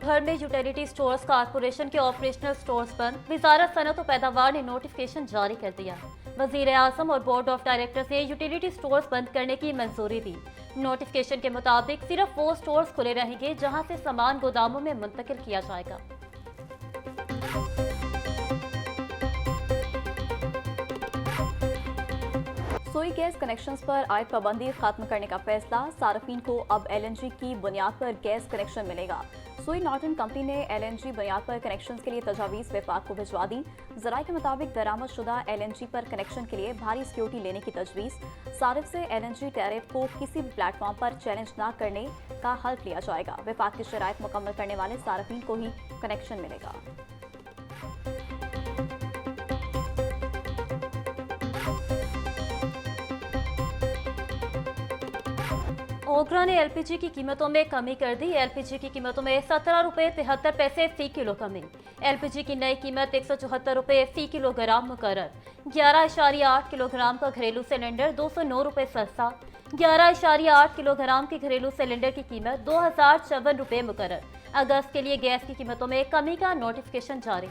भर में utility stores corporation के ऑपरेशनल स्टोर्स बंद। वजारत सनत और पैदावार ने नोटिफिकेशन जारी कर दिया। वजीर आजम और बोर्ड ऑफ डायरेक्टर्स ने यूटिलिटी स्टोर्स बंद करने की मंजूरी दी। नोटिफिकेशन के मुताबिक सिर्फ वो स्टोर्स खुले रहेंगे जहां से सामान गोदामों में मुंतकिल किया जाएगा। सोई गैस कनेक्शंस पर आयद पाबंदी खत्म करने का फैसला। सार्फिन को अब LNG की बुनियाद पर गैस कनेक्शन मिलेगा। सोई नॉर्टन कंपनी ने LNG बुनियाद पर कनेक्शंस के लिए तजावीज़ विफाक को भिजवा दी। ज़राए के मुताबिक दरामद शुदा LNG पर कनेक्शन के लिए भारी सिक्योरिटी लेने की तजवीज़। सारिफ से LNG टैरिफ को किसी भी प्लेटफॉर्म पर चैलेंज न करने का हल्फ लिया जाएगा। विफाक की शराइत मुकम्मल करने वाले सार्फिन को ही कनेक्शन मिलेगा। ओगरा ने LPG की कीमतों में कमी कर दी। LPG की कीमतों में 17 रुपये 73 पैसे फी किलो कमी। LPG की नई कीमत 174 रुपये फी किलोग्राम मुकर्रर। 11.8 किलोग्राम का घरेलू सिलेंडर 209 रुपये सस्ता। 11.8 किलोग्राम के घरेलू सिलेंडर की कीमत 2054 रुपये मुकर्रर। अगस्त के लिए गैस की कीमतों में कमी का नोटिफिकेशन जारी।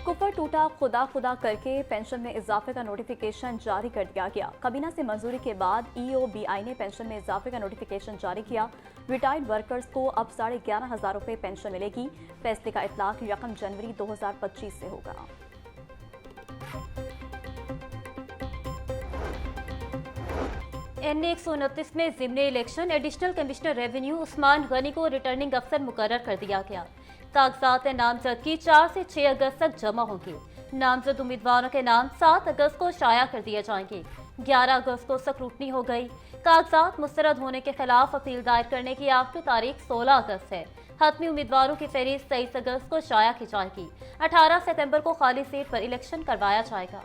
कुफर टूटा खुदा खुदा करके पेंशन में इजाफे का नोटिफिकेशन जारी कर दिया गया। काबीना से मंजूरी के बाद EOBI ने पेंशन में इजाफे का नोटिफिकेशन जारी किया। रिटायर्ड वर्कर्स को अब 11,500 रुपये पेंशन मिलेगी। फैसले का इतलाक 1 जनवरी 2025 से होगा। NA 129 में ज़िमनी election additional commissioner revenue Usman Ghani को रिटर्निंग अफसर मुकर्रर कर दिया गया। कागजात नामजदगी 4 से 6 अगस्त तक जमा होंगे। नामजद उम्मीदवारों के नाम 7 अगस्त को शाया कर दिए जाएंगे। 11 अगस्त को स्क्रूटनी हो गई। कागजात मुस्तरद होने के खिलाफ अपील दायर करने की आखिरी तारीख 16 अगस्त है। हतमी उम्मीदवारों की फहरिस्त 23 अगस्त को शाया की जाएगी। 18 सितंबर को खाली सीट पर इलेक्शन करवाया जाएगा।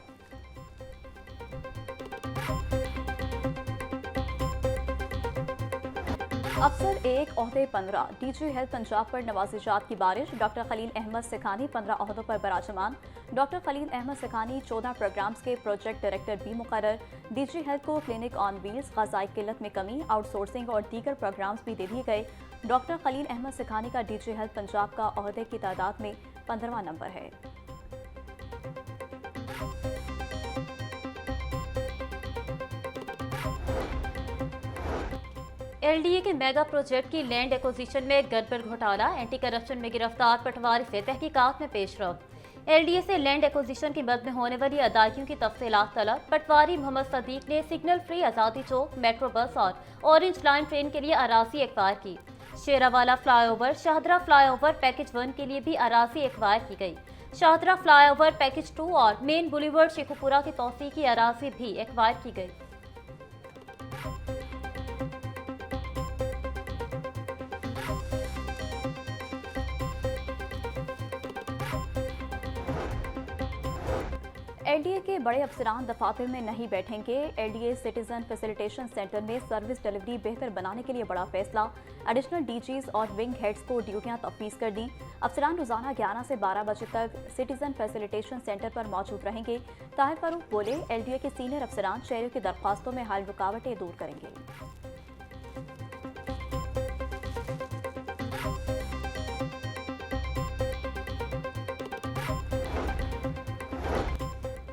अफसर 1 ओहदे 15। DG हेल्थ पंजाब पर नवाजिशात की बारिश। डॉक्टर खलील अहमद सिखानी 15 ओहदों पर बराजमान। डॉक्टर खलील अहमद सिखानी 14 प्रोग्राम्स के प्रोजेक्ट डायरेक्टर भी मुकर्रर। DG हेल्थ को क्लिनिक ऑन व्हील्स, ग़ज़ाई किल्लत में कमी, आउटसोर्सिंग और दीगर प्रोग्राम्स भी दे दिए गए। डॉक्टर खलील अहमद सिखानी का DG हेल्थ पंजाब का ओहदे की तादाद में 15वां नंबर है। LDA के मेगा प्रोजेक्ट की लैंड एक्विजिशन में गड़बड़ घोटाला। एंटी करप्शन में गिरफ्तार पटवारी से तहकीकात में पेशरफ। LDA से लैंड एक्विजिशन की मद में होने वाली अदायगियों की तफसीलात तलब। पटवारी मोहम्मद सदीक ने सिग्नल फ्री आज़ादी चौक, मेट्रो बस और ऑरेंज लाइन ट्रेन के लिए अराजी एक्वायर की। Sheranwala flyover, Shahdara flyover package 1 के लिए भी अराजी एक्वायर की गई। शाहदरा फ्लाईओवर पैकेज 2 और मेन बुलीवर्ड शेखुपुरा की तौसीक की अराजी भी एक्वायर की गई। LDA के बड़े अफसरान दफातर में नहीं बैठेंगे। LDA सिटीजन फैसिलिटेशन सेंटर में सर्विस डिलीवरी बेहतर बनाने के लिए बड़ा फैसला। एडिशनल DGs और विंग हेड्स को ड्यूटियां तफवीज़ कर दी। अफसरान रोजाना 11 से 12 बजे तक सिटीजन फैसिलिटेशन सेंटर पर मौजूद रहेंगे। ताहिर फारूक बोले, LDA के सीनियर अफसरान शहरियों की दरख्वास्तों में हाल रुकावटें दूर करेंगे।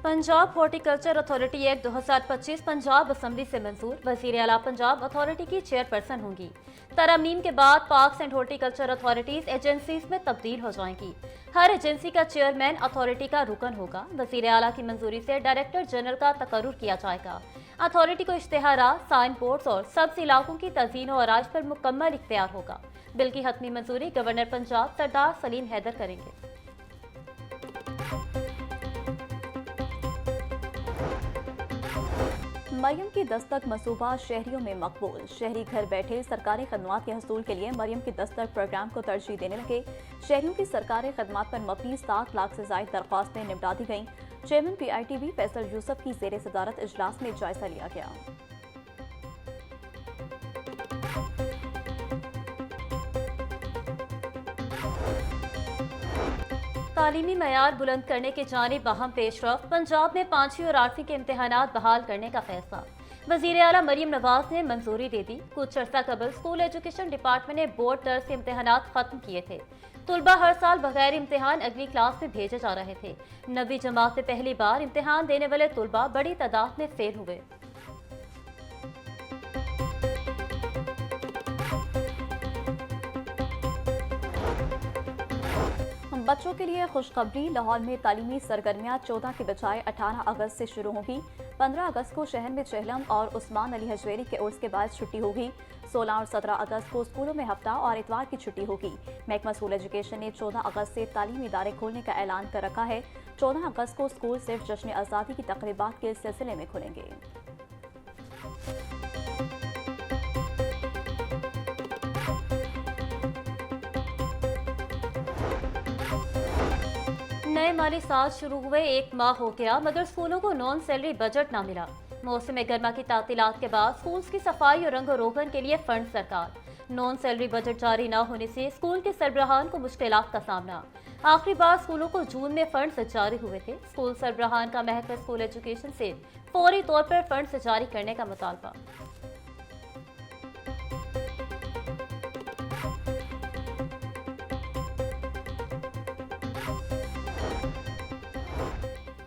Punjab horticulture authority act 2025 Punjab assembly से मंजूर। वज़ीर आला पंजाब अथॉरिटी की चेयरपर्सन होंगी। तरमीम के बाद parks and horticulture authorities agencies में तब्दील हो जाएंगी। हर एजेंसी का चेयरमैन अथॉरिटी का रुकन होगा। वज़ीर आला की मंजूरी से डायरेक्टर जनरल का तकर्रुर किया जाएगा। अथॉरिटी को इश्तेहारात, साइन बोर्ड्स और सब्ज इलाकों की तज़ीन और आराइश पर मुकम्मल इख्तियार होगा। बिल की हतमी मंजूरी गवर्नर पंजाब सरदार सलीम हैदर करेंगे। मरियम की दस्तक मंसूबा शहरियों में मकबूल। शहरी घर बैठे सरकारी खदमात के हसूल के लिए मरियम की दस्तक प्रोग्राम को तरजीह देने लगे। शहरियों की सरकारी खदमात पर मबनी 7 लाख से ज़ायद दरख्वास्तें निपटा दी गईं। चेयरमैन PITV फैसल यूसुफ की ज़ेर सदारत इजलास में जायजा लिया गया। तालीमी मयार बुलंद करने के जानिब अहम पेशरफ। पंजाब में 5वीं और 8वीं के इम्तहानात बहाल करने का फैसला। वजीर आला मरियम नवाज ने मंजूरी दे दी। कुछ अर्सा कबल स्कूल एजुकेशन डिपार्टमेंट ने बोर्ड दर्ज के इम्तिहानात खत्म किए थे। तुलबा हर साल बगैर इम्तिहान अगली क्लास में भेजे जा रहे थे। 9वीं जमात में पहली बार इम्तिहान देने वाले तुलबा बड़ी तादाद में फेल हुए। बच्चों के लिए खुशखबरी, लाहौर में तालीमी सरगर्मियां 14 की बजाय 18 अगस्त से शुरू होगी। 15 अगस्त को शहर में चेहलम और उस्मान अली हजवेरी के उर्स के बाद छुट्टी होगी। 16 और 17 अगस्त को स्कूलों में हफ्ता और इतवार की छुट्टी होगी। महकमा स्कूल एजुकेशन ने 14 अगस्त से तालीमी इदारे खोलने का ऐलान कर रखा है। 14 अगस्त को स्कूल सिर्फ जश्न आज़ादी की तकरीबात के सिलसिले में खुलेंगे। नए माली साल शुरू हुए 1 माह हो गया मगर स्कूलों को नॉन सैलरी बजट ना मिला। मौसम गर्मा की तातीलात के बाद स्कूल्स की सफाई और रंग रोगन के लिए फंड सरकार। नॉन सैलरी बजट जारी न होने से स्कूल के सरबराहान को मुश्किलात का सामना। आखिरी बार स्कूलों को जून में फंड जारी हुए थे। स्कूल सरबराहान का महकमा स्कूल एजुकेशन से फौरी तौर पर फंड जारी करने का मुतालबा।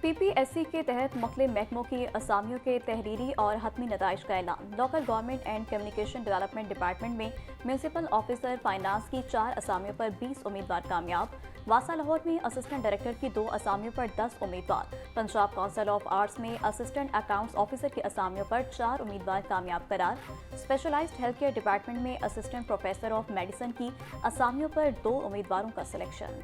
PPSC के तहत मुख्तलिफ महकमों की असामियों के तहरीरी और हतमी नताइज का ऐलान। Local government and communication development department में म्यूनसिपल ऑफिसर फाइनेंस की 4 असामियों पर 20 उम्मीदवार कामयाब। वासा लाहौर में असिस्टेंट डायरेक्टर की 2 असामियों पर 10 उम्मीदवार। पंजाब काउंसिल ऑफ आर्ट्स में असिस्टेंट अकाउंट्स ऑफिसर की असामियों पर 4 उम्मीदवार कामयाब करार। स्पेशलाइज्ड हेल्थ केयर डिपार्टमेंट में असिस्टेंट प्रोफेसर ऑफ मेडिसिन की असामियों पर 2 उम्मीदवारों का सिलेक्शन।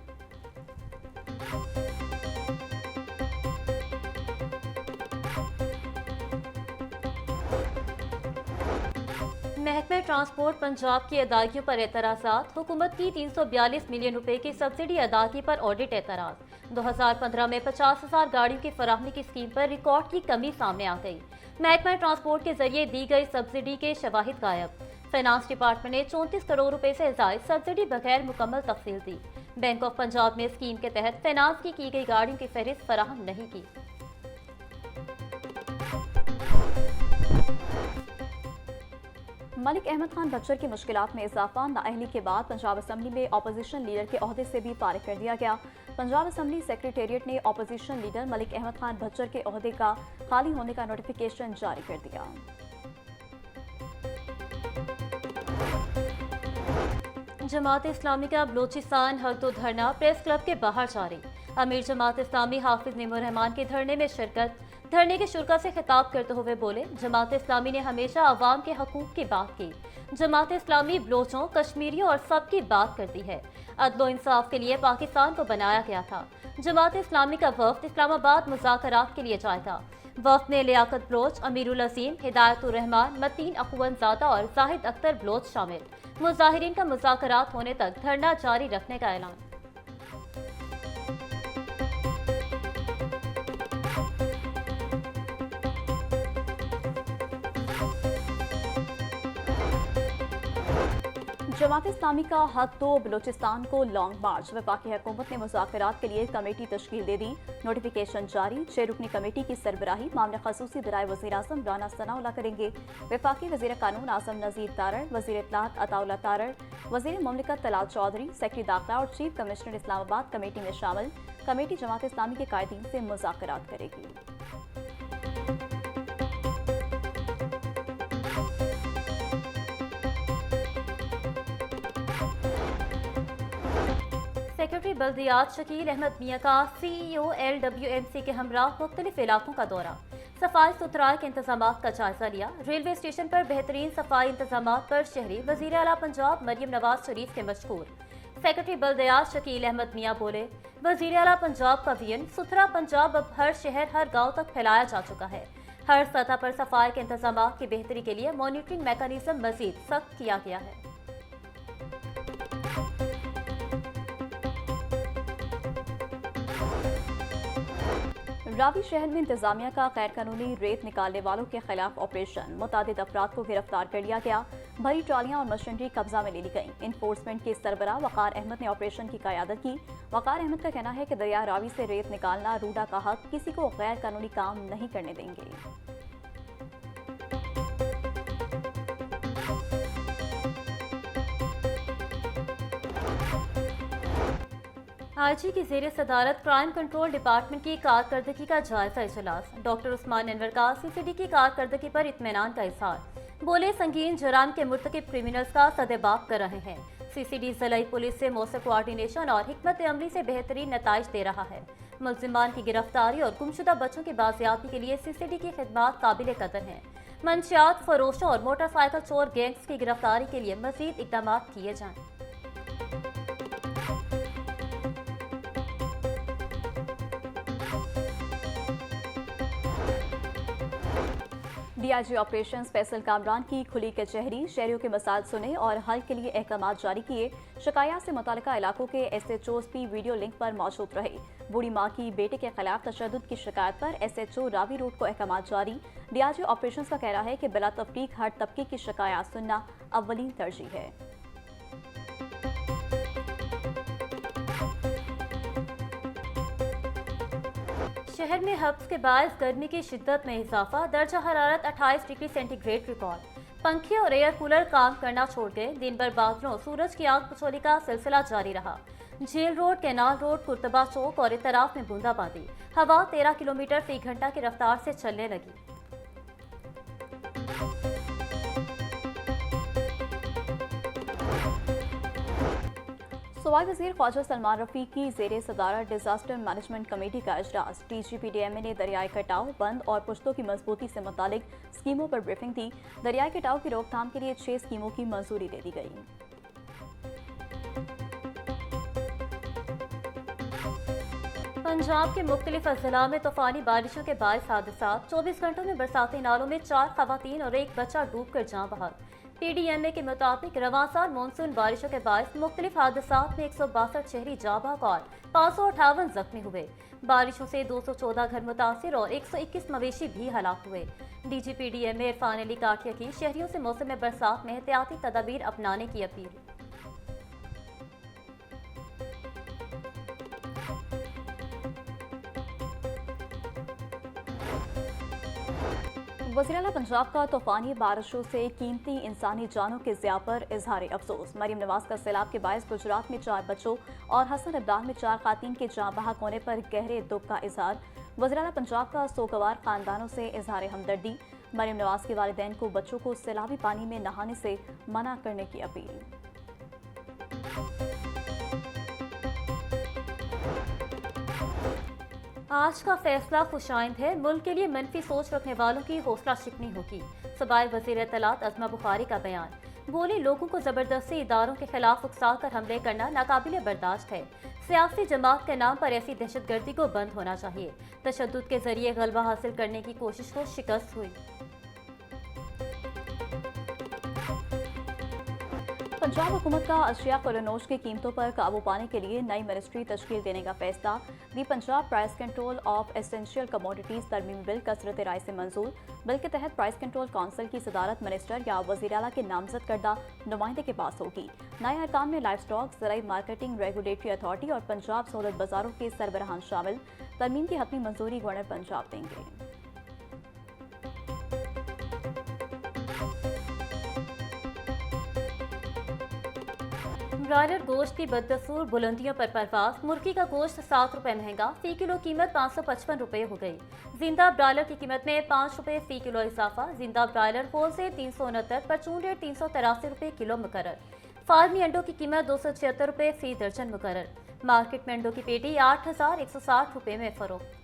महकमे ट्रांसपोर्ट पंजाब की अदायगियों पर एतराज़ात। हुकूमत की 342 मिलियन रुपए की सब्सिडी अदायगी पर ऑडिट एतराज़। 2015 में 50,000 गाड़ियों की फराहमी की स्कीम पर रिकॉर्ड की कमी सामने आ गई। महकमा ट्रांसपोर्ट के जरिए दी गई सब्सिडी के शवाहिद गायब। फाइनेंस डिपार्टमेंट ने 34 करोड़ रुपए से ज़ायद सब्सिडी बगैर मुकम्मल तफसील दी। बैंक ऑफ पंजाब ने स्कीम के तहत फाइनेंस की गई गाड़ियों की फहरिस्त फराहम नहीं की। मलिक अहमद खान बच्चर की मुश्किलात में इजाफा। नाअहली के बाद पंजाब असम्बली में अपोजिशन लीडर के ओहदे से भी फारिग कर दिया गया। पंजाब असम्बली सेक्रेटेरिएट ने अपोजिशन लीडर मलिक अहमद खान बच्चर के ओहदे का खाली होने का नोटिफिकेशन जारी कर दिया। जमात इस्लामी का बलोचिस्तान हक दो धरना प्रेस क्लब के बाहर जारी। अमीर जमात इस्लामी हाफिज निमोर रहमान के धरने में शिरकत। धरने के शुरा से खिताब करते हुए बोले, जमात इस्लामी ने हमेशा अवाम के हकूक की बात की। जमात इस्लामी बलोचों, कश्मीरियों और सबकी बात करती है। अदलो इंसाफ के लिए पाकिस्तान को बनाया गया था। जमात इस्लामी का वफ्द इस्लामाबाद मुज़ाकरात के लिए जाएगा। वफ्द में लियाकत बलोच, अमीरुल अजीम, हिदायतुर रहमान, मतीन अखवंजादा और जाहिद अख्तर बलोच शामिल। मुजाहिरीन का मुज़ाकरात होने तक धरना जारी रखने का ऐलान। जमात इस्लामी का हक दो बलोचिस्तान को लॉन्ग मार्च। वफाकी हुकूमत ने मुज़ाकरात के लिए कमेटी तश्कील दे दी। नोटिफिकेशन जारी। 6 रुकनी कमेटी की सरबराही मामले खसूसी बराए वज़ीर आज़म राना सनाउल्लाह करेंगे। वफाकी वज़ीर कानून आज़म नज़ीर तारड़, वज़ीर इत्तलात अताउल्लाह तारड़, वज़ीर मुमलिकत तलाल चौधरी, सेक्रेटरी दाखिला और चीफ कमिश्नर इस्लामाबाद कमेटी में शामिल। कमेटी जमात इस्लामी के कायदीन से मुज़ाकरात करेगी। सेक्रेटरी बल्दियात शकील अहमद मियां का CEO LWMC के हमराह मुख्तलिफ इलाकों का दौरा। सफाई सुथराई के इंतजाम का जायजा लिया। रेलवे स्टेशन पर बेहतरीन सफाई इंतजाम पर शहरी वज़ीर आला पंजाब मरियम नवाज शरीफ के मशकूर। सेक्रेटरी बल्दियात शकील अहमद मियां बोले, वज़ीर आला पंजाब का विजन सुथरा पंजाब अब हर शहर हर गाँव तक फैलाया जा चुका है। हर सतह पर सफाई के इंतजाम की बेहतरी के लिए मॉनिटरिंग मैकेनिज्म मजीद सख्त किया गया है। रावी शहर में इंतजामिया का गैर कानूनी रेत निकालने वालों के खिलाफ ऑपरेशन। मुतादिद अफराद को गिरफ्तार कर लिया गया। भरी ट्रालियां और मशीनरी कब्जा में ले ली गई। इन्फोर्समेंट के सरबराह वकार अहमद ने ऑपरेशन की क़यादत की। वकार अहमद का कहना है कि दरिया रावी से रेत निकालना रूडा का हक, किसी को गैर कानूनी काम नहीं करने देंगे। आईजी की जेर सदारत क्राइम कंट्रोल डिपार्टमेंट की कारकर्दगी का जायजा इजलास। डॉक्टर उस्मान अनवर का सीसीडी की कारकर्दगी पर इत्मीनान का इजहार। बोले संगीन जुराम के मुर्तकिब क्रिमिनल्स का सदेबाप कर रहे हैं। सीसीडी जिलाई पुलिस से मौसर कोऑर्डिनेशन और हिकमत अमली से बेहतरीन नताइज दे रहा है। मुलजिमान की गिरफ्तारी और गुमशुदा बच्चों की बाजियाबी के लिए सीसीडी की खिदमात काबिल कदर हैं। मंशियात फरोशों और मोटरसाइकिल चोर गैंग्स की गिरफ्तारी के लिए मजीद इकदाम किए जाएं। डीआईजी ऑपरेशन स्पेशल कामरान की खुली कचहरी, शहरियों के मसाइल सुने और हल के लिए अहकाम जारी किए। शिकायत से मुतालिका इलाकों के SHOs भी वीडियो लिंक पर मौजूद रहे। बूढ़ी माँ की बेटे के खिलाफ तशद्दुद की शिकायत पर SHO रावी रोड को अहकाम जारी। डीआईजी ऑपरेशन का कहना है कि बिला तफरीक हर तबके की शिकायत सुनना अव्वलीन तरजीह है। शहर में हब्स के बायस गर्मी की शिद्दत में इजाफा। दर्जा हरारत 28 डिग्री सेंटीग्रेड रिकॉर्ड। पंखे और एयर कूलर काम करना छोड़ गए। दिन भर बादलों सूरज की आग पछोली का सिलसिला जारी रहा। झील रोड, कैनाल रोड, कुर्तबा चौक और इतराफ में बूंदाबांदी। हवा 13 किलोमीटर फी घंटा की रफ्तार से चलने लगी। सूबाई वज़ीर ख्वाजा सलमान रफ़ी की ज़ेरे सदारत डिजास्टर मैनेजमेंट कमेटी का इजलास। DGPDMA ने दरियाई कटाव, बंद और पुश्तों की मजबूती से मुतालिक स्कीमों पर ब्रीफिंग दी। दरियाई कटाव की रोकथाम के लिए 6 स्कीमों की मंजूरी दे दी गई। पंजाब के मुख्तलिफ अजला में तूफानी बारिशों के बायस हादसात। 24 घंटों में बरसाती नालों में 4 खवातीन और 1 बच्चा डूब कर जाँ बहाल। PDMA के मुताबिक रवां साल मानसून बारिशों के बायस मुख्तलिफ हादसात में 162 शहरी जाँ बहक और 558 जख्मी हुए। बारिशों से 214 घर मुतासिर और 121 मवेशी भी हलाक हुए। DGPDMA इरफान अली काठिया की शहरियों से मौसम बरसात में एहतियाती तदाबीर अपनाने की अपील। वज़ीर-ए-आला पंजाब का तूफानी बारिशों से कीमती इंसानी जानों के ज़िया पर इजहार अफसोस। मरीम नवाज का सैलाब के बायस गुजरात में 4 बच्चों और हसन इब्राहिम में 4 खातीन के जाँ बहक होने पर गहरे दुख का इजहार। वज़ीर-ए-आला पंजाब का सोगवार खानदानों से इजहार हमदर्दी। मरीम नवाज के वालिदैन को बच्चों को सैलाबी पानी में नहाने से मना करने की अपील। आज का फैसला खुशाइंद है। मुल्क के लिए मनफी सोच रखने वालों की हौसला शिकनी होगी। सूबाई वज़ीर इत्तलात अज़मा बुखारी का बयान। बोली, लोगों को जबरदस्ती इदारों के खिलाफ उकसा कर हमले करना नाकाबिले बर्दाश्त है। सियासी जमात के नाम पर ऐसी दहशतगर्दी को बंद होना चाहिए। तशद्दुद के जरिए गलबा हासिल करने की कोशिश को शिकस्त हुई। पंजाब हुकूमत का अशिया फरोनोश की कीमतों पर काबू पाने के लिए नई मिनिस्ट्री तश्कील देने का फैसला। The Punjab price control of essential commodities तरमीम बिल कसरत राय से मंजूर। बिल के तहत प्राइस कंट्रोल काउंसिल की सदारत मिनिस्टर या वज़ीर आला के नामजद करदा नुमाइंदे के पास होगी। नए अरकान में लाइफ स्टॉक, ज़राई मार्केटिंग रेगुलेटरी अथॉरिटी और पंजाब सहूलत बाजारों के सरबराहान शामिल। तरमीम की हतमी मंजूरी गवर्नर पंजाब देंगे। ब्रायलर गोश्त की बददस्तूर बुलंदियों पर परवास। मुर्गी का गोश्त 7 रुपए महंगा, फी किलो कीमत 555 रुपए हो गई। जिंदा ब्रायलर की कीमत में 5 रुपए फी किलो इजाफा। जिंदा ब्रायलर होल से 369, परचून रेट 383 रुपए किलो मुकर्रर। फार्मी अंडों की कीमत 276 रुपए फी दर्जन मुकर्रर। मार्केट में अंडों की पेटी 8,160 रुपए में फरोख्त।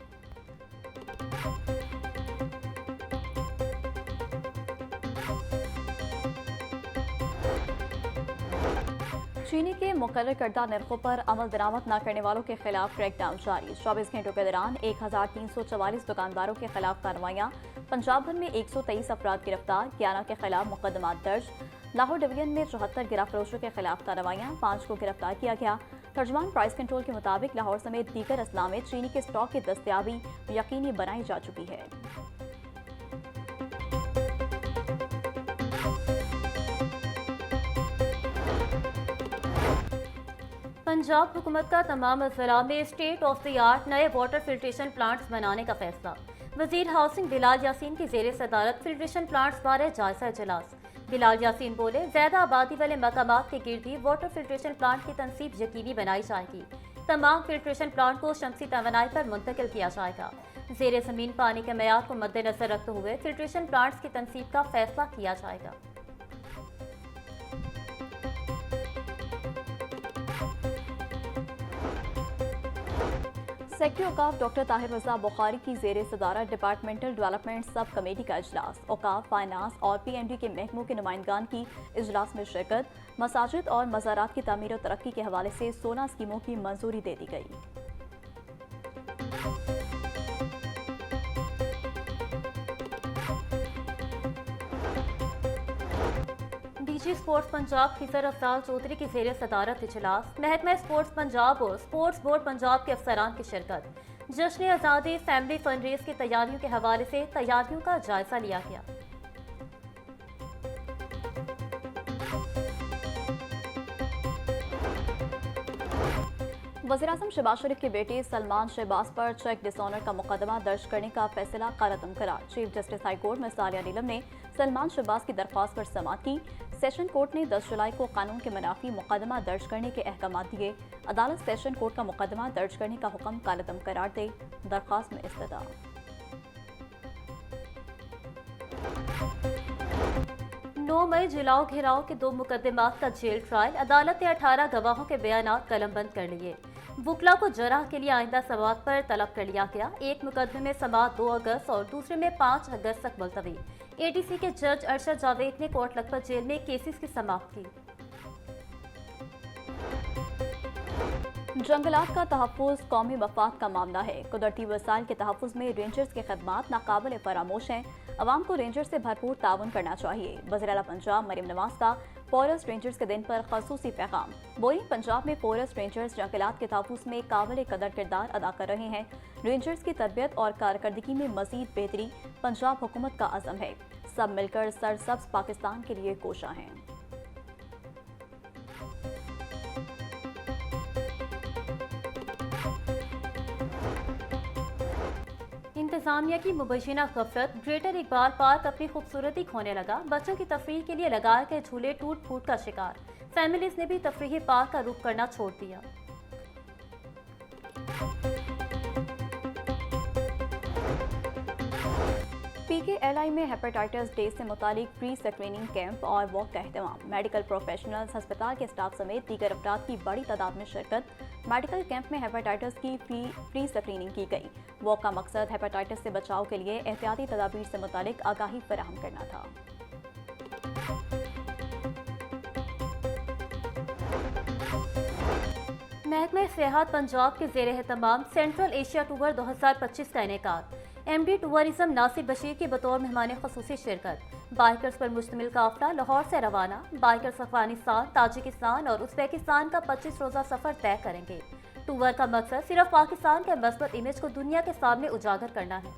चीनी के मुकर्रर करदा नरखों पर अमल दरामद न करने वालों के खिलाफ क्रैकडाउन जारी। 24 घंटों के दौरान 1344 दुकानदारों के खिलाफ कार्रवाइयाँ। पंजाब भर में 123 अफराद गिरफ्तार, 11 के खिलाफ मुकदमा दर्ज। लाहौर डिवीजन में 74 गिरा फरोशों के खिलाफ कार्रवाइयाँ, 5 को गिरफ्तार किया गया। तर्जमान प्राइस कंट्रोल के मुताबिक लाहौर समेत दीगर अजला में चीनी के स्टॉक की दस्तयाबी यकीनी बनाई जा चुकी है। पंजाब हुकूमत का तमाम अजला में स्टेट ऑफ द आर्ट नए वाटर फिल्ट्रेशन प्लांट्स बनाने का फैसला। वजीर हाउसिंग बिलाल यासीन की जेर सदारत फिल्ट्रेशन प्लांट्स बारे जायजा इजलास। बिलाल यासीन बोले, ज्यादा आबादी वाले मकामात के गिर्द ही वाटर फिल्ट्रेशन प्लांट की तनसीब यकीनी बनाई जाएगी। तमाम फिल्ट्रेशन प्लांट को शमसी तवानाई पर मुंतकिल किया जाएगा। ज़ेरे ज़मीन पानी के मयार को मद्देनजर रखते हुए फिल्ट्रेशन प्लांट्स की तनसीब का फैसला किया जाएगा। सेक्रेटरी औकाफ डॉक्टर ताहिर रजा बुखारी की ज़ेर सदारत डिपार्टमेंटल डेवलपमेंट सब कमेटी का इजलास, औकाफ, फाइनेंस और PND के महकमों के नुमाइंदगान की इजलास में शिरकत। मसाजिद और मज़ारात की तामीर और तरक्की के हवाले से 16 स्कीमों की मंजूरी दे दी गई। DG स्पोर्ट्स पंजाब खिजर अफजाल चौधरी की ज़ेर सदारत इजलास, महकमा स्पोर्ट्स पंजाब और स्पोर्ट्स बोर्ड पंजाब के अफसरान की शिरकत। जश्न आज़ादी फैमिली फन रेस की तैयारियों के हवाले से तैयारियों का जायजा लिया गया। वज़ीर-ए-आज़म शहबाज शरीफ के बेटे सलमान शहबाज पर चेक डिसऑनर का मुकदमा दर्ज करने का फैसला कालअदम करार। चीफ जस्टिस हाई कोर्ट में सालिया नीलम ने सलमान शहबाज की दरख्वास्त पर समाअत की। सेशन कोर्ट ने 10 जुलाई को कानून के मुनाफी मुकदमा दर्ज करने के अहकाम दिए। अदालत सेशन कोर्ट का मुकदमा दर्ज करने का हुक्म कालअदम करार दे। दरख्वास्त में इस्तदा। 9 मई जलाओ घेराव के 2 मुकदमात का जेल ट्रायल। अदालत ने 18 गवाहों के बयानात कलमबंद कर लिए। वुकला को जराह के लिए आइंदा समाअत पर तलब कर लिया गया। एक मुकदमे में समाअत 2 अगस्त और दूसरे में 5 अगस्त तक मुलतवी। ATC के जज अरशद जावेद ने कोट लखपत जेल में केसेस की समाअत की। जंगलात का तहफ़्फ़ुज़ कौमी मफाद का मामला है। कुदरती वसाइल के तहफ़्फ़ुज़ में रेंजर्स की खदमात नाकाबिल फरामोश हैं। अवाम को रेंजर्स से भरपूर ताउन करना चाहिए। वज़ीर आला पंजाब मरीम नवाज का फॉरेस्ट रेंजर्स के दिन पर ख़ुसूसी पैगाम। बोली, पंजाब में फॉरेस्ट रेंजर्स जंगलात के तहफ़्फ़ुज़ में काबिल कदर किरदार अदा कर रहे हैं। रेंजर्स की तरबियत और कारकर्दगी में मज़ीद बेहतरी पंजाब हुकूमत का अज़म है। सब मिलकर सरसब्ज़ पाकिस्तान के लिए कोशा हैं। इंतजामिया की मुबैना गफलत। ग्रेटर इकबाल पार्क अपनी खूबसूरती खोने लगा। बच्चों की तफरीह के लिए लगाए गए झूले टूट फूट का शिकार। फैमिलीज ने भी तफरीही पार्क का रुख करना छोड़ दिया। PKLI में हेपेटाइटिस डे से मुतालिक फ्री स्क्रीनिंग कैंप और वॉक का अहतमाम। मेडिकल प्रोफेशनल्स, अस्पताल के स्टाफ समेत दीगर अफराद की बड़ी तादाद में शिरकत। मेडिकल कैंप में हेपेटाइटिस की फ्री स्क्रीनिंग की गई। वॉक का मकसद हेपेटाइटिस से बचाव के लिए एहतियाती तदाबीर से मुतालिक आगाही फराहम करना था। महकमा सेहत पंजाब के ज़ेर एहतमाम सेंट्रल एशिया टूर 2025 का इनेकाद। MD टूरिज्म नासिर बशीर की बतौर मेहमान ख़ुसूसी शिरकत। बाइकर्स पर मुश्तमिल काफिला लाहौर से रवाना। बाइकर्स अफगानिस्तान, ताजिकिस्तान और उज़्बेकिस्तान का 25 रोज़ा सफ़र तय करेंगे। टूर का मकसद सिर्फ पाकिस्तान के मस्बत इमेज को दुनिया के सामने उजागर करना है।